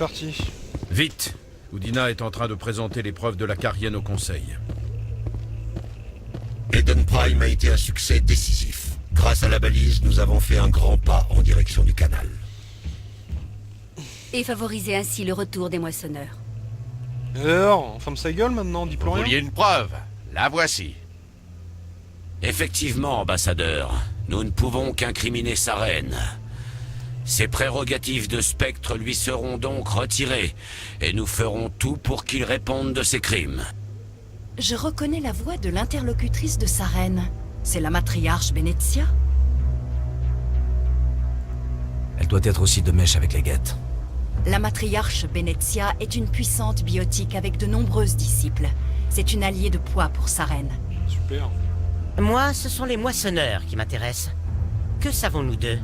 parti. Vite! Udina est en train de présenter les preuves de la Carienne au Conseil. Eden Prime a été un succès décisif. Grâce à la balise, nous avons fait un grand pas en direction du canal. Et favoriser ainsi le retour des moissonneurs. Et alors, on ferme sa gueule maintenant, on dit plus Vous rien. vouliez une preuve? La voici. Effectivement, ambassadeur, nous ne pouvons qu'incriminer sa reine. Ses prérogatives de spectre lui seront donc retirées, et nous ferons tout pour qu'il réponde de ses crimes. Je reconnais la voix de l'interlocutrice de sa reine. C'est la matriarche Benezia. Elle doit être aussi de mèche avec les guettes. La matriarche Benezia est une puissante biotique avec de nombreuses disciples. C'est une alliée de poids pour sa reine. Super. Moi, ce sont les moissonneurs qui m'intéressent. Que savons-nous d'eux?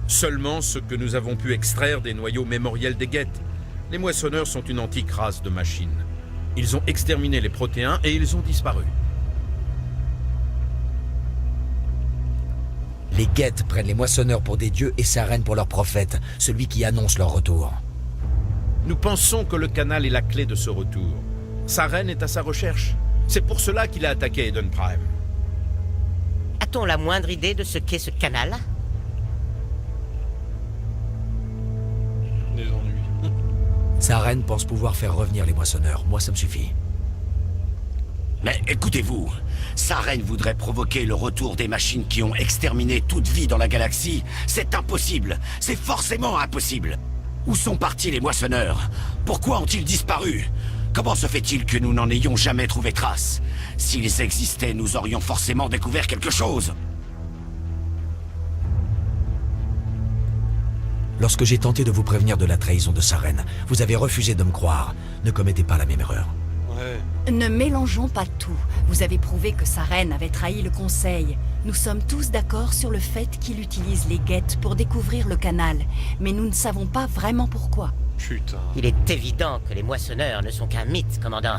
Seulement ce que nous avons pu extraire des noyaux mémoriels des guettes. Les moissonneurs sont une antique race de machines. Ils ont exterminé les protéins et ils ont disparu. Les guettes prennent les moissonneurs pour des dieux et sa reine pour leur prophète, celui qui annonce leur retour. Nous pensons que le canal est la clé de ce retour. Sa reine est à sa recherche. C'est pour cela qu'il a attaqué Eden Prime. A-t-on la moindre idée de ce qu'est ce canal? Des ennuis. Sa reine pense pouvoir faire revenir les moissonneurs. Moi, ça me suffit. Mais écoutez-vous, sa reine voudrait provoquer le retour des machines qui ont exterminé toute vie dans la galaxie. C'est impossible. C'est forcément impossible. Où sont partis les moissonneurs? Pourquoi ont-ils disparu? Comment se fait-il que nous n'en ayons jamais trouvé trace? S'ils existaient, nous aurions forcément découvert quelque chose. Lorsque j'ai tenté de vous prévenir de la trahison de sa reine, vous avez refusé de me croire. Ne commettez pas la même erreur. Ouais. Ne mélangeons pas tout. Vous avez prouvé que sa reine avait trahi le Conseil. Nous sommes tous d'accord sur le fait qu'il utilise les guettes pour découvrir le canal. Mais nous ne savons pas vraiment pourquoi. Putain. Il est évident que les moissonneurs ne sont qu'un mythe, commandant.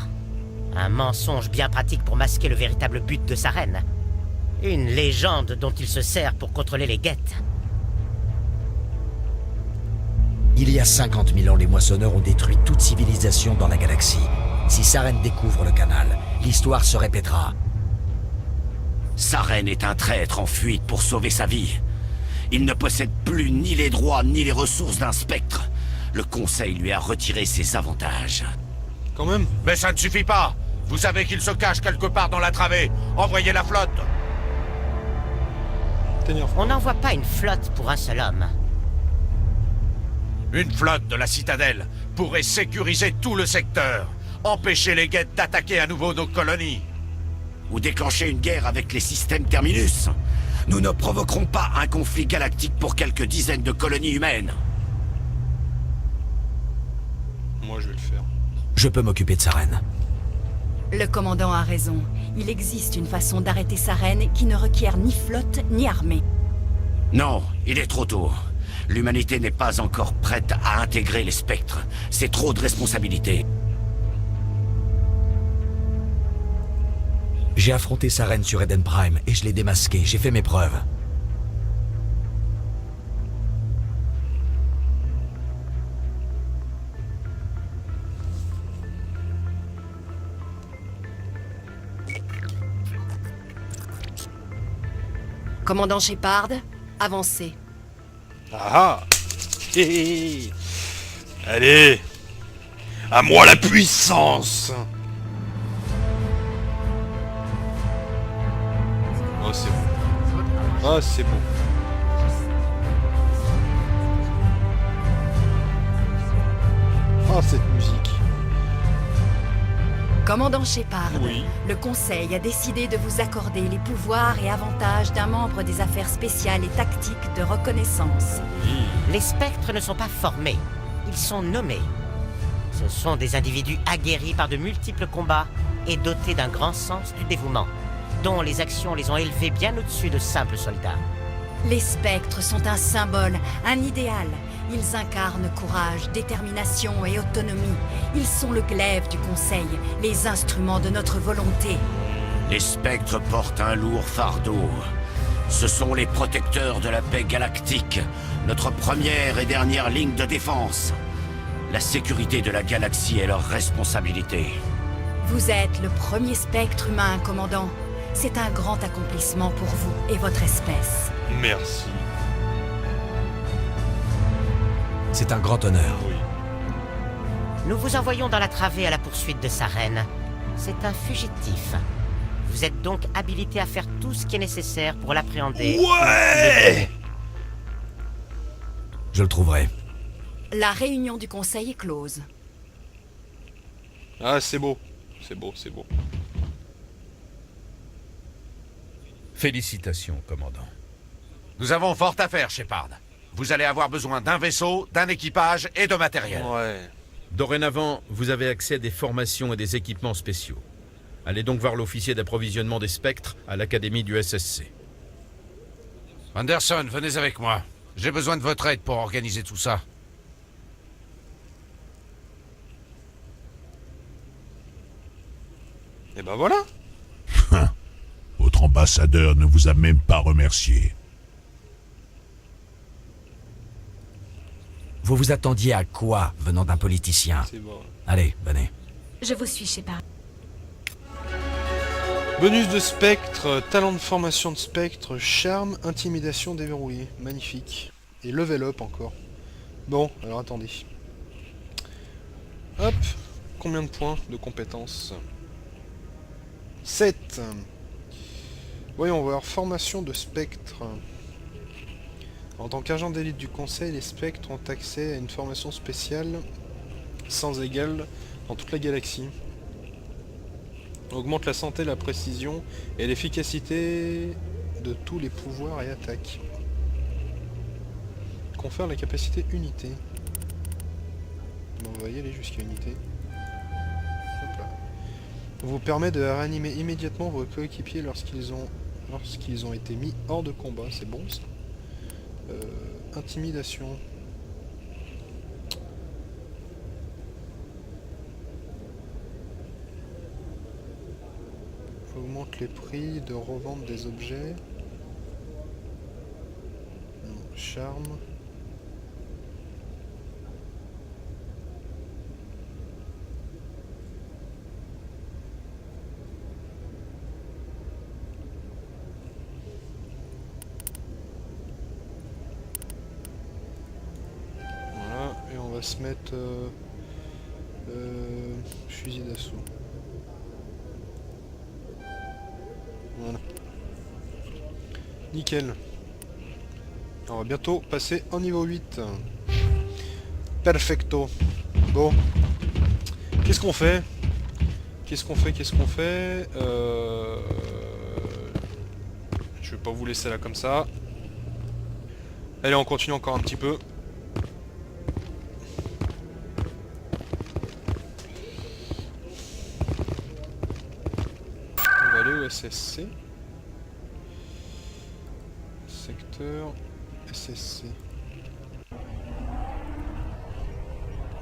Un mensonge bien pratique pour masquer le véritable but de sa reine. Une légende dont il se sert pour contrôler les guettes. Il y a 50 000 ans, les moissonneurs ont détruit toute civilisation dans la galaxie. Si sa reine découvre le canal, l'histoire se répétera. Sa reine est un traître en fuite pour sauver sa vie. Il ne possède plus ni les droits ni les ressources d'un spectre. Le Conseil lui a retiré ses avantages. Quand même. Mais ça ne suffit pas. Vous savez qu'il se cache quelque part dans la travée. Envoyez la flotte. T'énerve. On n'envoie pas une flotte pour un seul homme. Une flotte de la citadelle pourrait sécuriser tout le secteur. Empêcher les guettes d'attaquer à nouveau nos colonies. Ou déclencher une guerre avec les systèmes Terminus. Nous ne provoquerons pas un conflit galactique pour quelques dizaines de colonies humaines. Moi, je vais le faire. Je peux m'occuper de sa reine. Le commandant a raison. Il existe une façon d'arrêter sa reine qui ne requiert ni flotte ni armée. Non, il est trop tôt. L'humanité n'est pas encore prête à intégrer les spectres. C'est trop de responsabilités. J'ai affronté sa reine sur Eden Prime et je l'ai démasquée. J'ai fait mes preuves. Commandant Shepard, avancez. Ah ah. Hé, hé, hé. Allez. À moi la puissance. Oh, c'est bon. Ah, c'est bon. Ah, cette musique. Commandant Shepard, Oui. le Conseil a décidé de vous accorder les pouvoirs et avantages d'un membre des affaires spéciales et tactiques de reconnaissance. Les spectres ne sont pas formés, ils sont nommés. Ce sont des individus aguerris par de multiples combats et dotés d'un grand sens du dévouement, dont les actions les ont élevés bien au-dessus de simples soldats. Les spectres sont un symbole, un idéal. Ils incarnent courage, détermination et autonomie. Ils sont le glaive du Conseil, les instruments de notre volonté. Les spectres portent un lourd fardeau. Ce sont les protecteurs de la paix galactique, notre première et dernière ligne de défense. La sécurité de la galaxie est leur responsabilité. Vous êtes le premier spectre humain, commandant. C'est un grand accomplissement pour vous et votre espèce. Merci. C'est un grand honneur. Oui. Nous vous envoyons dans la travée à la poursuite de Saren. C'est un fugitif. Vous êtes donc habilité à faire tout ce qui est nécessaire pour l'appréhender. Ouais! Je le trouverai. La réunion du conseil est close. Ah, c'est beau. C'est beau, c'est beau. Félicitations, commandant. Nous avons fort à faire, Shepard. Vous allez avoir besoin d'un vaisseau, d'un équipage et de matériel. Ouais. Dorénavant, vous avez accès à des formations et des équipements spéciaux. Allez donc voir l'officier d'approvisionnement des spectres à l'académie du SSC. Anderson, venez avec moi. J'ai besoin de votre aide pour organiser tout ça. Et ben voilà. Votre ambassadeur ne vous a même pas remercié. Vous vous attendiez à quoi venant d'un politicien? C'est bon. Allez, venez. Je vous suis, Shepard. Bonus de spectre, talent de formation de spectre, charme, intimidation déverrouillée. Magnifique. Et level up encore. Bon, alors attendez. Hop. Combien de points de compétences? 7. Voyons voir. Formation de spectre. En tant qu'agent d'élite du conseil, les spectres ont accès à une formation spéciale sans égale dans toute la galaxie. Augmente la santé, la précision et l'efficacité de tous les pouvoirs et attaques. Confère la capacité unité. Bon, on va y aller jusqu'à unité. Hop là. Vous permet de réanimer immédiatement vos coéquipiers lorsqu'ils ont été mis hors de combat. C'est bon ça. Intimidation. Augmente les prix de revente des objets. Non, charme. Voilà, et on va se mettre fusil d'assaut. Voilà. Nickel. On va bientôt passer en niveau 8. Perfecto. Bon. Qu'est-ce qu'on fait? Qu'est-ce qu'on fait? Je vais pas vous laisser là comme ça. Allez, on continue encore un petit peu. On va aller au SSC. Secteur SSC.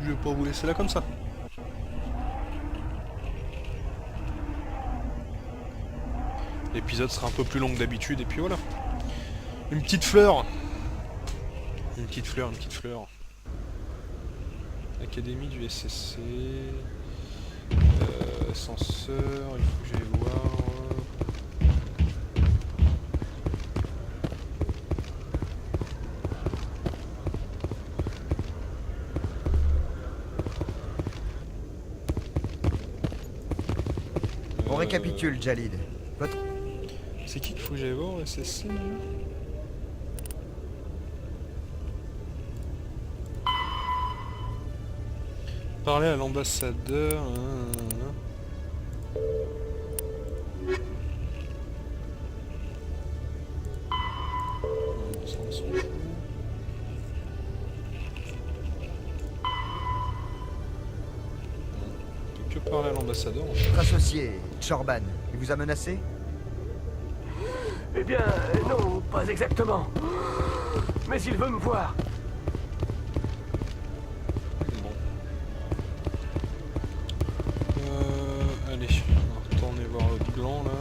Je vais pas vous laisser là comme ça. L'épisode sera un peu plus long que d'habitude et puis voilà. Une petite fleur. Une petite fleur. Académie du SSC. Ascenseur, il faut que j'aille voir. On récapitule, Jalid. C'est qui qu'il faut que j'aille voir au SSC déjà ? Parler à l'ambassadeur. Ça, on s'en fout. On peut que parler à l'ambassadeur. En fait. Votre associé, Chorban, il vous a menacé? Eh bien, non, pas exactement. Mais il veut me voir. Bon. Allez, on va retourner voir l'autre gland là.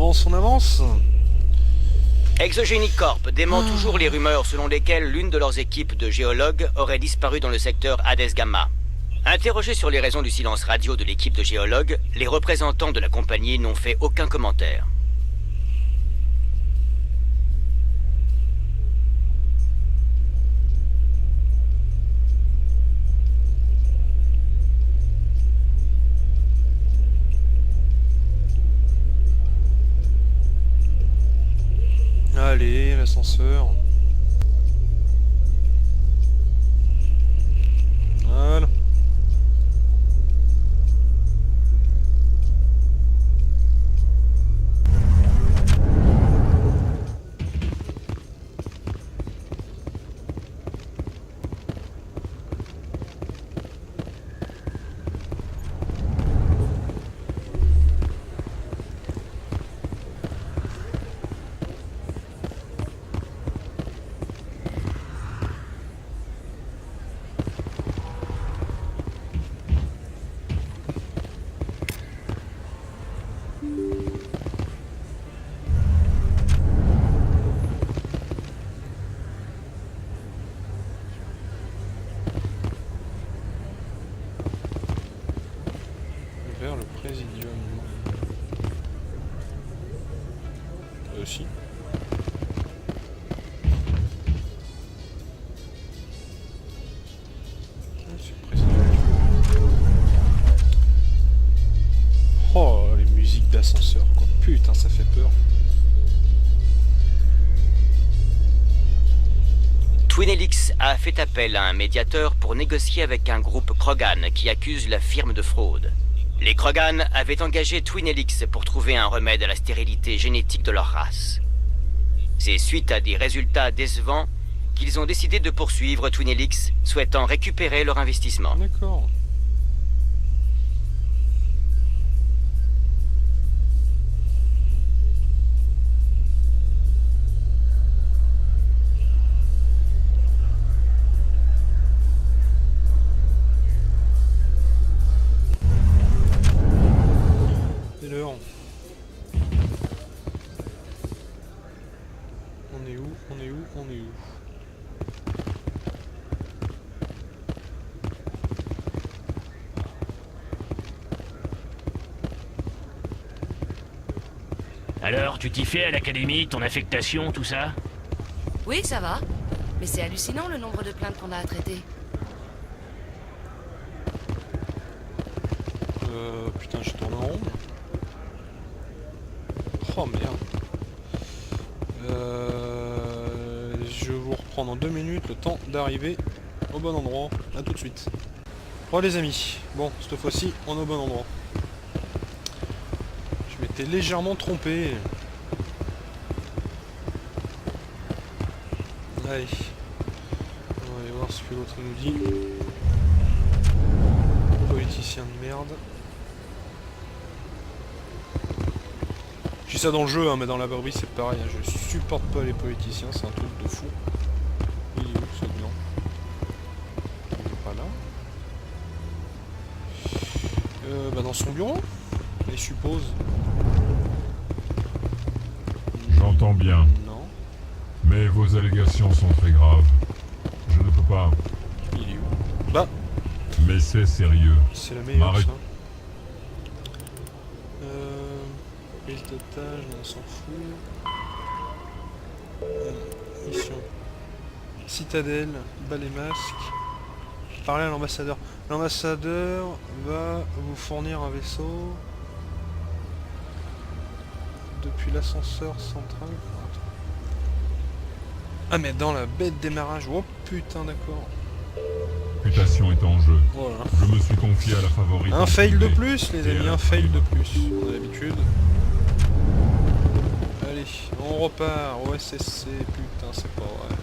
on avance. Exogenic Corp dément toujours les rumeurs selon lesquelles l'une de leurs équipes de géologues aurait disparu dans le secteur Hades Gamma. Interrogés sur les raisons du silence radio de l'équipe de géologues, les représentants de la compagnie n'ont fait aucun commentaire. Allez, l'ascenseur. Voilà. Vers le Présidium. Aussi. C'est le Présidium. Oh, les musiques d'ascenseur, quoi. Putain, ça fait peur. Twin Helix a fait appel à un médiateur pour négocier avec un groupe Krogan qui accuse la firme de fraude. Les Krogan avaient engagé Twin Helix pour trouver un remède à la stérilité génétique de leur race. C'est suite à des résultats décevants qu'ils ont décidé de poursuivre Twin Helix, souhaitant récupérer leur investissement. D'accord. On est où? Alors, tu t'y fais à l'académie, ton affectation, tout ça? Oui, ça va. Mais c'est hallucinant le nombre de plaintes qu'on a à traiter. Putain, je tourne en rond. Oh merde. Je vous reprends dans 2 minutes, le temps d'arriver au bon endroit. A tout de suite. Bon les amis, bon, cette fois-ci, on est au bon endroit. Je m'étais légèrement trompé. Allez. On va aller voir ce que l'autre nous dit. Politicien de merde. Je dis ça dans le jeu, hein, mais dans la vraie vie c'est pareil. Hein, je supporte pas les politiciens, c'est un truc de fou. Il est où ce blanc? Il est pas là. Bah dans son bureau, je suppose. J'entends bien. Non. Mais vos allégations sont très graves. Je ne peux pas. Il est où? Bah. Mais c'est sérieux. C'est la meilleure M'arrête. ça. Prise d'otage, on s'en fout. Mission. Citadelle, bas les masques. Parlez à l'ambassadeur. L'ambassadeur va vous fournir un vaisseau depuis l'ascenseur central. Ah mais dans la baie de démarrage. Oh putain, d'accord. Réputation est en jeu. Voilà. Je me suis confié à la favorite. Un fail de plus les amis, un fail de plus. On a l'habitude. Allez, on repart au SSC, putain c'est pas vrai.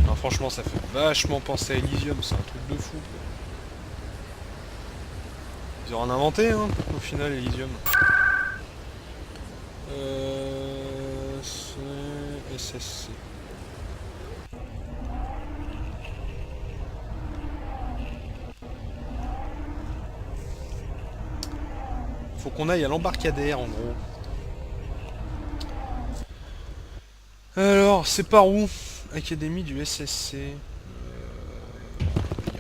Non, franchement ça fait vachement penser à Elysium, c'est un truc de fou. Ils auront inventé hein, au final Elysium. C'est SSC. Faut qu'on aille à l'embarcadère en gros. Alors, c'est par où? Académie du SSC. Y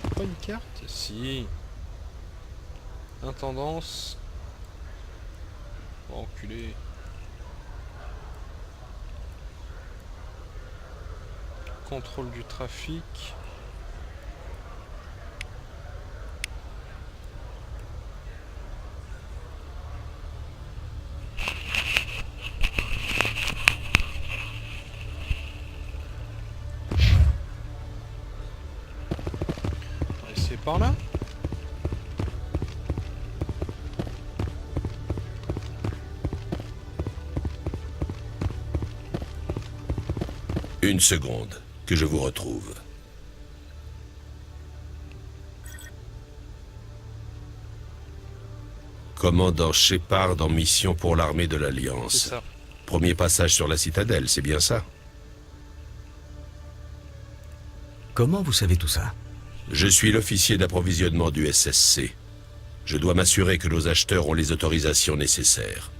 a pas une carte? Si. Intendance. Oh, enculé. Contrôle du trafic. Et c'est par là. Une seconde, que je vous retrouve. Commandant Shepard en mission pour l'armée de l'Alliance. C'est ça. Premier passage sur la citadelle, c'est bien ça? Comment vous savez tout ça? Je suis l'officier d'approvisionnement du SSC. Je dois m'assurer que nos acheteurs ont les autorisations nécessaires.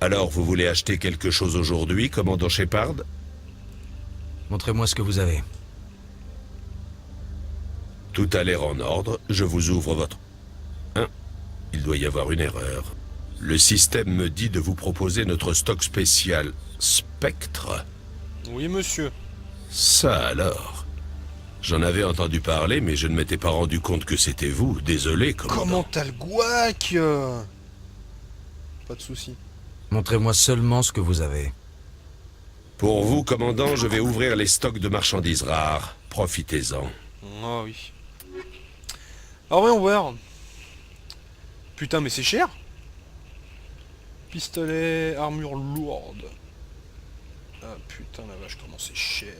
Alors, vous voulez acheter quelque chose aujourd'hui, commandant Shepard? Montrez-moi ce que vous avez. Tout a l'air en ordre, je vous ouvre votre... Hein? Il doit y avoir une erreur. Le système me dit de vous proposer notre stock spécial Spectre. Oui, monsieur. Ça alors. J'en avais entendu parler, mais je ne m'étais pas rendu compte que c'était vous. Désolé, commandant. Comment t'as le gouac? Pas de soucis. Montrez-moi seulement ce que vous avez. Pour vous, commandant, je vais ouvrir les stocks de marchandises rares. Profitez-en. Ah oui. Ah ouais, on va voir. Putain, mais c'est cher. Pistolet, armure lourde. Ah putain, la vache, comment c'est cher.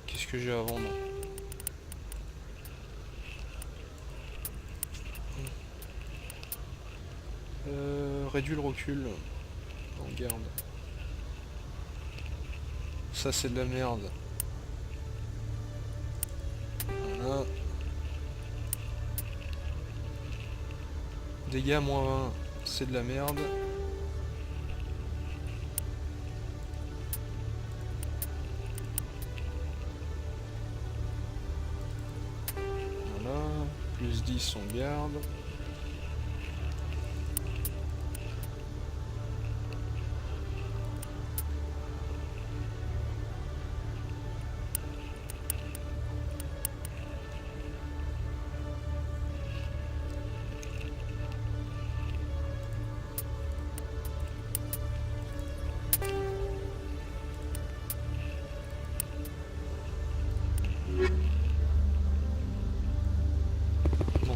Qu'est-ce que j'ai à vendre? Réduit le recul. On garde. Ça c'est de la merde. Voilà. Dégâts moins 20, c'est de la merde. Voilà, plus 10 on garde.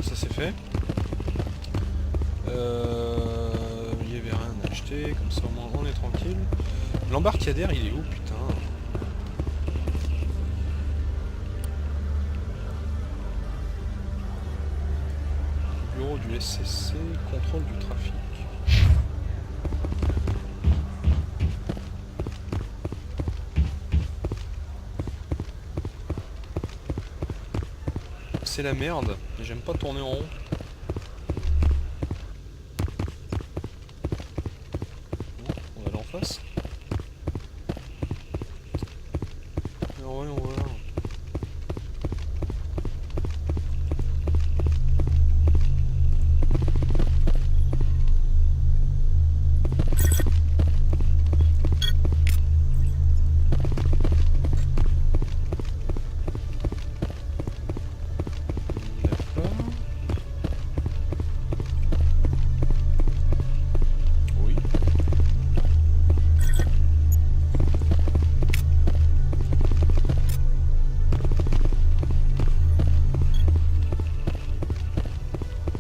Ça c'est fait. Il y avait rien à acheter, comme ça au moins on est tranquille. L'embarcadère il est où putain? Bureau du SSC, contrôle du trafic. C'est la merde, j'aime pas tourner en rond. Bon, on va aller en face. Alors ouais, on va voir.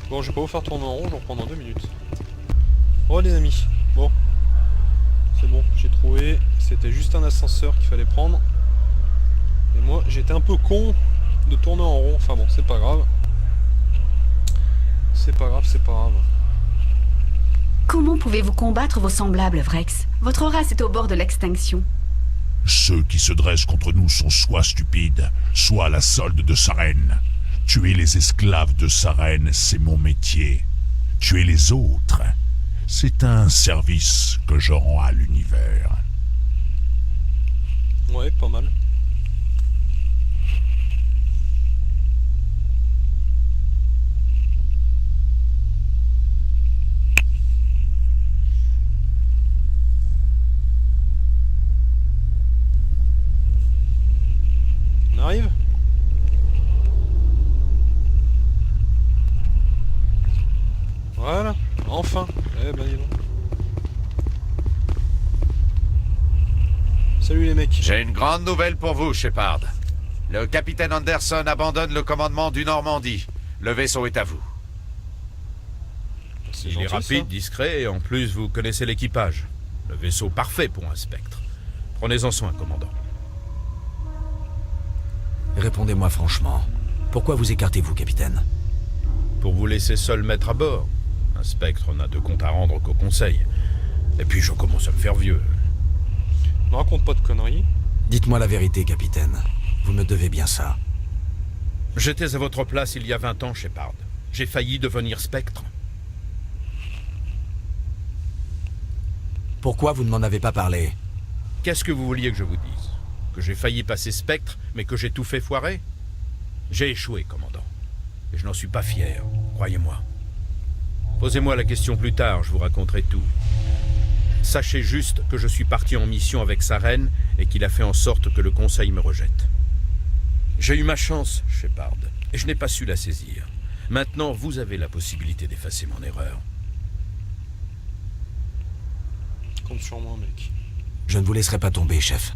Bon, je vais pas vous faire tourner en rond, je vais reprendre dans 2 minutes. Oh les amis, bon. C'est bon, j'ai trouvé. C'était juste un ascenseur qu'il fallait prendre. Et moi, j'étais un peu con de tourner en rond. Enfin bon, c'est pas grave. C'est pas grave, c'est pas grave. Comment pouvez-vous combattre vos semblables, Vrex? Votre race est au bord de l'extinction. Ceux qui se dressent contre nous sont soit stupides, soit à la solde de Sarene. Tuer les esclaves de Sarene, c'est mon métier. tuer les autres. C'est un service que je rends à l'univers. Ouais, pas mal. On arrive? Voilà, enfin. Eh ben dis donc. Salut les mecs. J'ai une grande nouvelle pour vous, Shepard. Le capitaine Anderson abandonne le commandement du Normandie. Le vaisseau est à vous. Il est rapide, discret, et en plus vous connaissez l'équipage. Le vaisseau parfait pour un Spectre. Prenez-en soin, commandant. Répondez-moi franchement. Pourquoi vous écartez-vous, capitaine? Pour vous laisser seul mettre à bord. Un Spectre n'a de compte à rendre qu'au Conseil. Et puis je commence à me faire vieux. Ne raconte pas de conneries. Dites-moi la vérité, capitaine. Vous me devez bien ça. J'étais à votre place il y a 20 ans, Shepard. J'ai failli devenir Spectre. Pourquoi vous ne m'en avez pas parlé? Qu'est-ce que vous vouliez que je vous dise? Que j'ai failli passer Spectre, mais que j'ai tout fait foirer? J'ai échoué, commandant. Et je n'en suis pas fier, croyez-moi. Posez-moi la question plus tard, je vous raconterai tout. Sachez juste que je suis parti en mission avec Saren et qu'il a fait en sorte que le Conseil me rejette. J'ai eu ma chance, Shepard, et je n'ai pas su la saisir. Maintenant, vous avez la possibilité d'effacer mon erreur. Compte sur moi, mec. Je ne vous laisserai pas tomber, chef.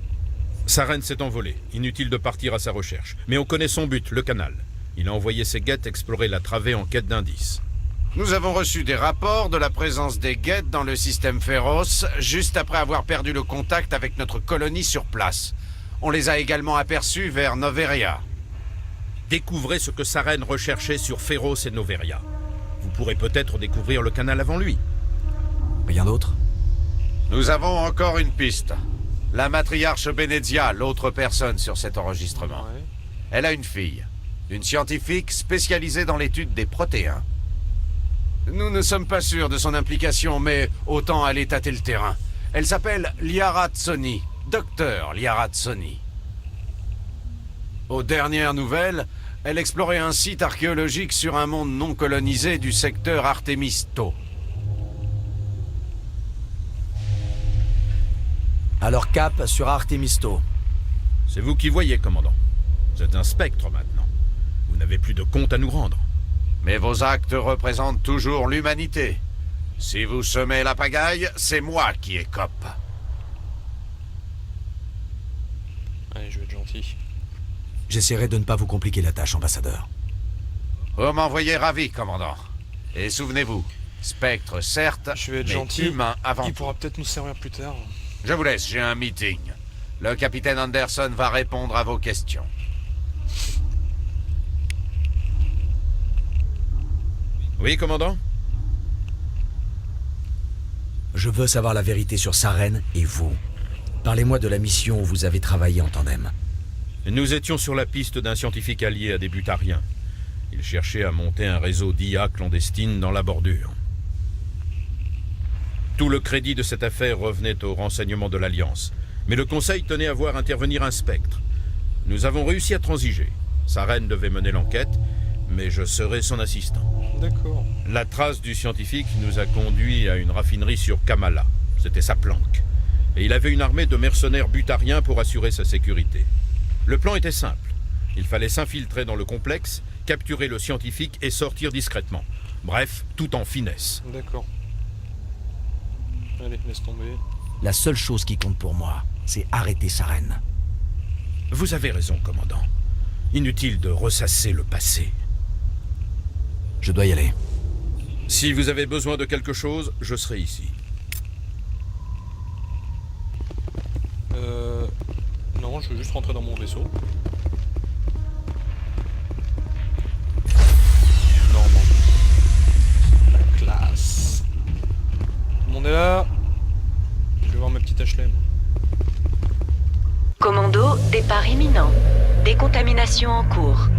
Saren s'est envolé. Inutile de partir à sa recherche. Mais on connaît son but, le canal. Il a envoyé ses guettes explorer la travée en quête d'indices. Nous avons reçu des rapports de la présence des guettes dans le système Féroce, juste après avoir perdu le contact avec notre colonie sur place. On les a également aperçus vers Noveria. Découvrez ce que Saren recherchait sur Féroce et Noveria. Vous pourrez peut-être découvrir le canal avant lui. Rien d'autre? Nous avons encore une piste. La matriarche Benezia, l'autre personne sur cet enregistrement. Ouais. Elle a une fille, une scientifique spécialisée dans l'étude des protéins. Nous ne sommes pas sûrs de son implication, mais autant aller tâter le terrain. Elle s'appelle Liara Tsoni, docteur Liara Tsoni. Aux dernières nouvelles, elle explorait un site archéologique sur un monde non colonisé du secteur Artemisto. Alors cap sur Artemisto. C'est vous qui voyez, commandant. Vous êtes un Spectre maintenant. Vous n'avez plus de compte à nous rendre. Mais vos actes représentent toujours l'humanité. Si vous semez la pagaille, c'est moi qui écope. Allez, je vais être gentil. J'essaierai de ne pas vous compliquer la tâche, ambassadeur. Vous m'envoyez ravi, commandant. Et souvenez-vous, Spectre, certes, Je vais être mais gentil. humain avant Il tout. pourra peut-être nous servir plus tard. Je vous laisse, j'ai un meeting. Le capitaine Anderson va répondre à vos questions. Oui, commandant? Je veux savoir la vérité sur Saren et vous. Parlez-moi de la mission où vous avez travaillé en tandem. Nous étions sur la piste d'un scientifique allié à des butariens. Il cherchait à monter un réseau d'IA clandestine dans la bordure. Tout le crédit de cette affaire revenait aux renseignements de l'Alliance. Mais le Conseil tenait à voir intervenir un Spectre. Nous avons réussi à transiger. Saren devait mener l'enquête, mais je serai son assistant. D'accord. La trace du scientifique nous a conduits à une raffinerie sur Kamala. C'était sa planque. Et il avait une armée de mercenaires butariens pour assurer sa sécurité. Le plan était simple. Il fallait s'infiltrer dans le complexe, capturer le scientifique et sortir discrètement. Bref, tout en finesse. D'accord. Allez, laisse tomber. La seule chose qui compte pour moi, c'est arrêter Saren. Vous avez raison, commandant. Inutile de ressasser le passé. Je dois y aller. Si vous avez besoin de quelque chose, je serai ici. Non, je veux juste rentrer dans mon vaisseau. Normand. La classe. Tout le monde est là. Je vais voir ma petite Ashley. Commando, départ imminent. Décontamination en cours.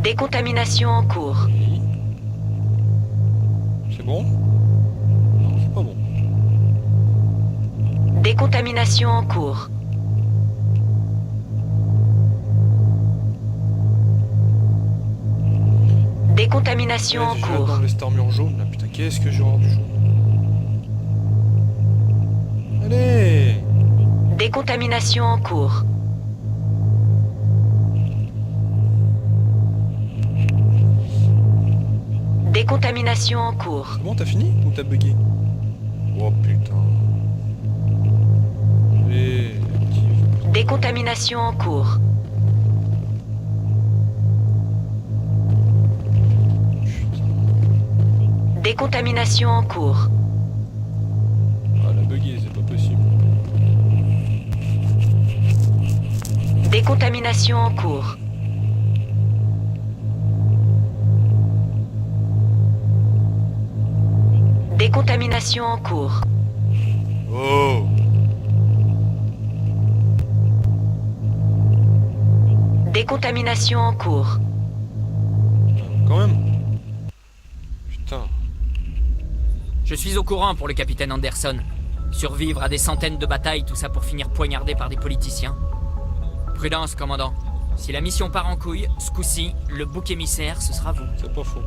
Décontamination en cours. C'est bon? Non, c'est pas bon. Décontamination en cours. Décontamination en Je vais cours. dans les armures jaunes là, putain, qu'est-ce que j'ai horreur du jaune. Allez! Décontamination en cours. Décontamination en cours. C'est bon, t'as fini ou t'as bugué? Oh putain. Décontamination en cours. Décontamination en cours. Ah, la bugué, c'est pas possible. Décontamination en cours. Décontamination en cours. Oh! Décontamination en cours. Quand même. Putain. Je suis au courant pour le capitaine Anderson. Survivre à des centaines de batailles, tout ça pour finir poignardé par des politiciens. Prudence, commandant. Si la mission part en couille, ce coup-ci, le bouc émissaire, ce sera vous. C'est pas faux.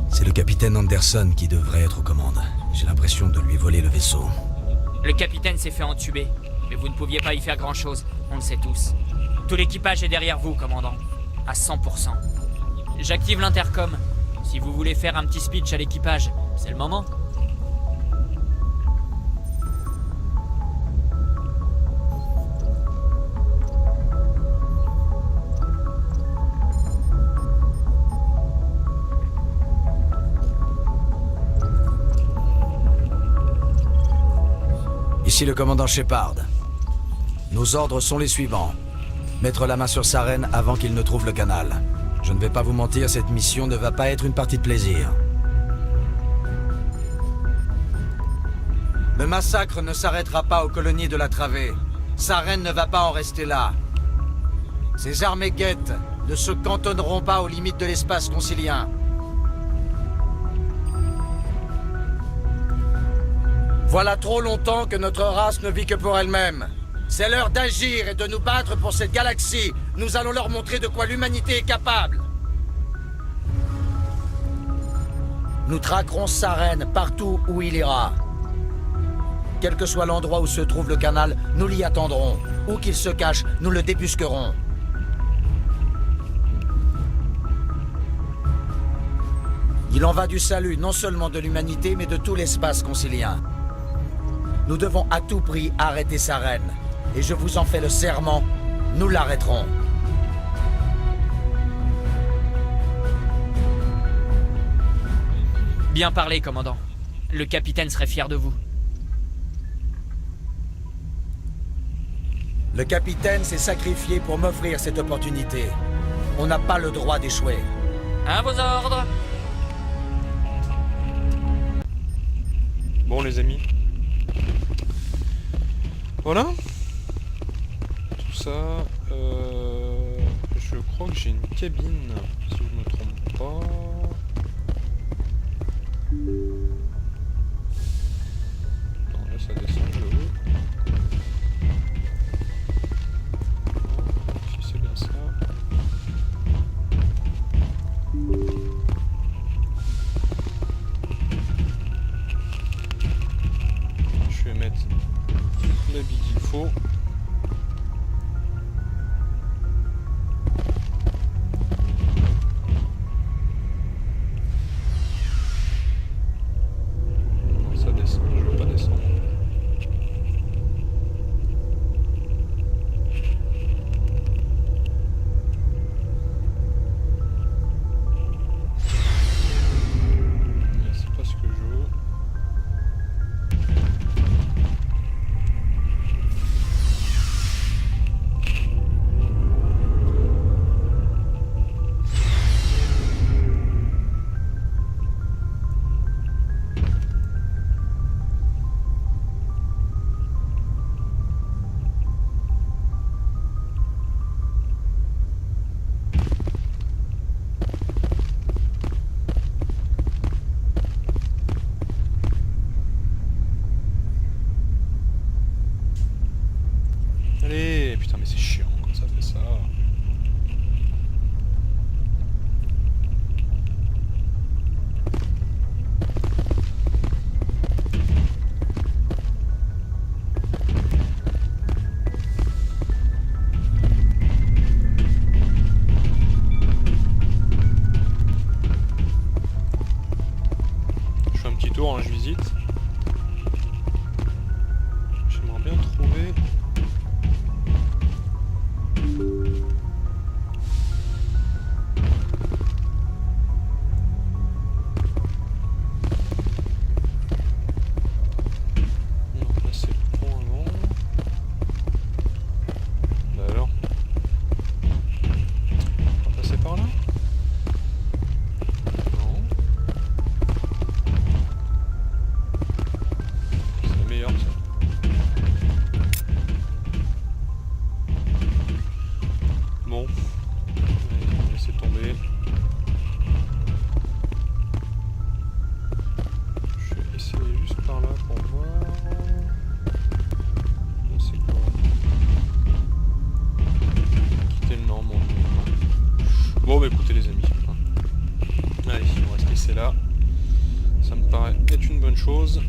C'est le capitaine Anderson qui devrait être aux commandes. J'ai l'impression de lui voler le vaisseau. Le capitaine s'est fait entuber, mais vous ne pouviez pas y faire grand-chose, on le sait tous. Tout l'équipage est derrière vous, commandant. À 100%. J'active l'intercom. Si vous voulez faire un petit speech à l'équipage, c'est le moment. Ici le commandant Shepard. Nos ordres sont les suivants. Mettre la main sur Saren avant qu'il ne trouve le canal. Je ne vais pas vous mentir, cette mission ne va pas être une partie de plaisir. Le massacre ne s'arrêtera pas aux colonies de la Travée. Saren ne va pas en rester là. Ces armées guettes ne se cantonneront pas aux limites de l'espace concilien. Voilà trop longtemps que notre race ne vit que pour elle-même. C'est l'heure d'agir et de nous battre pour cette galaxie. Nous allons leur montrer de quoi l'humanité est capable. Nous traquerons Saren partout où il ira. Quel que soit l'endroit où se trouve le canal, nous l'y attendrons. Où qu'il se cache, nous le débusquerons. Il en va du salut, non seulement de l'humanité, mais de tout l'espace concilien. Nous devons à tout prix arrêter Saren. Et je vous en fais le serment, nous l'arrêterons. Bien parlé, commandant. Le capitaine serait fier de vous. Le capitaine s'est sacrifié pour m'offrir cette opportunité. On n'a pas le droit d'échouer. À vos ordres. Bon les amis. Voilà. Tout ça. Je crois que j'ai une cabine, si je me trompe pas. Non, là ça descend, je veux. Si c'est bien ça. Je vais mettre l'habit qu'il faut. Non, ça descend, je veux pas descendre. C'est pas ce que je veux. jours, hein, je visite. J'aimerais bien trouver... Non, là c'est le pont avant. Bah alors. On va passer par là? Non. C'est meilleur ça. Bon. Allez, on va laisser tomber. Je vais essayer juste par là pour voir. C'est quoi? Quitter le nord, mon dieu. Bon bah écoutez les amis. Allez, on va se laisser là. Ça me paraît être une bonne chose.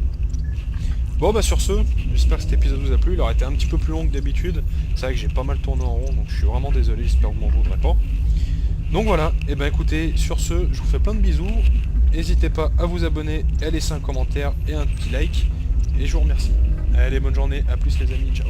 Bon bah sur ce, j'espère que cet épisode vous a plu. Il aurait été un petit peu plus long que d'habitude. C'est vrai que j'ai pas mal tourné en rond, donc je suis vraiment désolé, j'espère que vous m'en voudrez pas. Donc voilà, et ben écoutez, sur ce, je vous fais plein de bisous. N'hésitez pas à vous abonner, à laisser un commentaire et un petit like. Et je vous remercie. Allez, bonne journée, à plus les amis, ciao.